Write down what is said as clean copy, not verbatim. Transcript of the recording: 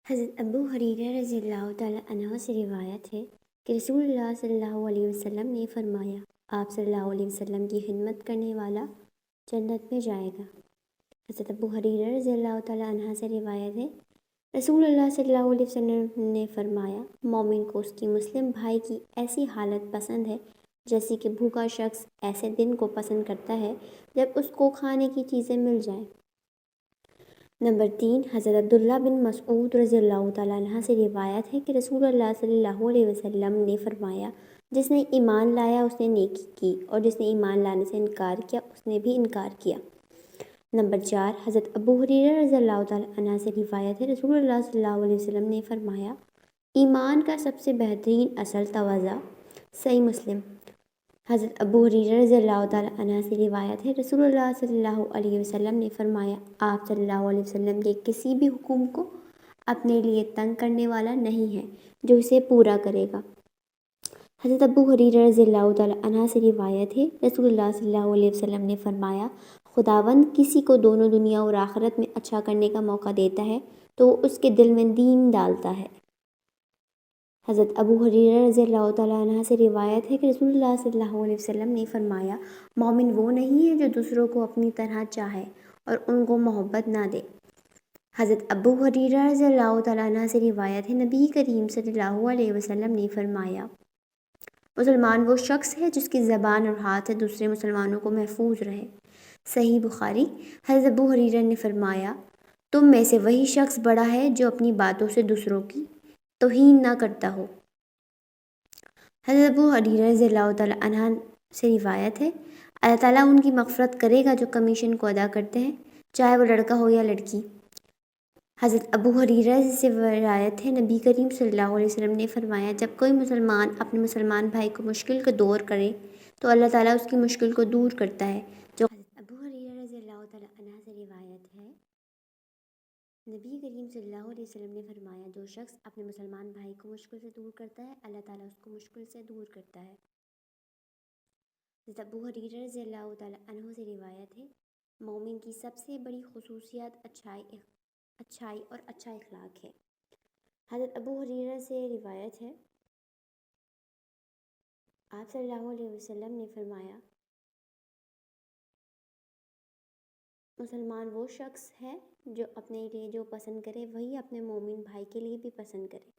حضرت ابو ہریرہ رضی اللہ تعالیٰ عنہ سے روایت ہے کہ رسول اللہ صلی اللہ علیہ وسلم نے فرمایا، آپ صلی اللہ علیہ وسلم کی خدمت کرنے والا جنت میں جائے گا۔ حضرت ابو ہریرہ رضی اللہ تعالیٰ عنہ سے روایت ہے، رسول اللہ صلی اللہ علیہ وسلم نے فرمایا، مومن کو اس کی مسلم بھائی کی ایسی حالت پسند ہے جیسے کہ بھوکا شخص ایسے دن کو پسند کرتا ہے جب اس کو کھانے کی چیزیں مل جائیں۔ نمبر 3، حضرت عبداللہ بن مسعود رضی اللہ تعالیٰ عنہ سے روایت ہے کہ رسول اللہ صلی اللہ علیہ وسلم نے فرمایا، جس نے ایمان لایا اس نے نیکی کی، اور جس نے ایمان لانے سے انکار کیا اس نے بھی انکار کیا۔ نمبر 4، حضرت ابو ہریرہ رضی اللہ تعالیٰ عنہ سے روایت ہے، رسول اللہ صلی اللہ علیہ وسلم نے فرمایا، ایمان کا سب سے بہترین اصل تواضع۔ صحیح مسلم۔ حضرت ابو ہریرہ رضی اللہ تعالیٰ عنہ سے روایت ہے، رسول اللہ صلی اللہ علیہ وسلم نے فرمایا، آپ صلی اللہ علیہ وسلم کے کسی بھی حکم کو اپنے لیے تنگ کرنے والا نہیں ہے جو اسے پورا کرے گا۔ حضرت ابو ہریرہ رضی اللہ تعالیٰ عنہ سے روایت ہے، رسول اللہ صلی اللہ علیہ وسلم نے فرمایا، خداوند کسی کو دونوں دنیا اور آخرت میں اچھا کرنے کا موقع دیتا ہے تو وہ اس کے دل میں دین ڈالتا ہے۔ حضرت ابو ہریرہ رضی اللہ تعالیٰ عنہ سے روایت ہے کہ رسول اللہ صلی اللہ علیہ وسلم نے فرمایا، مومن وہ نہیں ہے جو دوسروں کو اپنی طرح چاہے اور ان کو محبت نہ دے۔ حضرت ابو ہریرہ رضی اللہ تعالیٰ عنہ سے روایت ہے، نبی کریم صلی اللہ علیہ وسلم نے فرمایا، مسلمان وہ شخص ہے جس کی زبان اور ہاتھ سے دوسرے مسلمانوں کو محفوظ رہے۔ صحیح بخاری۔ حضرت ابو ہریرہ نے فرمایا، تم میں سے وہی شخص بڑا ہے جو اپنی باتوں سے دوسروں کی توہین نہ کرتا ہو۔ حضرت ابو ہریرہ رضی اللہ تعالیٰ عنہ سے روایت ہے، اللہ تعالیٰ ان کی مغفرت کرے گا جو کمیشن کو ادا کرتے ہیں، چاہے وہ لڑکا ہو یا لڑکی۔ حضرت ابو ہریرہ سے روایت ہے، نبی کریم صلی اللہ علیہ وسلم نے فرمایا، جب کوئی مسلمان اپنے مسلمان بھائی کو مشکل کا دور کرے تو اللہ تعالیٰ اس کی مشکل کو دور کرتا ہے۔ جو حضرت ابو ہریرہ رضی اللہ تعالیٰ عنہ سے روایت ہے، نبی کریم صلی اللہ علیہ وسلم نے فرمایا، جو شخص اپنے مسلمان بھائی کو مشکل سے دور کرتا ہے اللہ تعالیٰ اس کو مشکل سے دور کرتا ہے۔ حضرت ابو ہریرہ رضی اللہ تعالیٰ عنہ سے روایت ہے، مومن کی سب سے بڑی خصوصیت اچھائی اور اچھا اخلاق ہے۔ حضرت ابو ہریرہ سے روایت ہے، آپ صلی اللہ علیہ وسلم نے فرمایا، مسلمان وہ شخص ہے جو اپنے لیے جو پسند کرے وہی اپنے مومن بھائی کے لیے بھی پسند کرے۔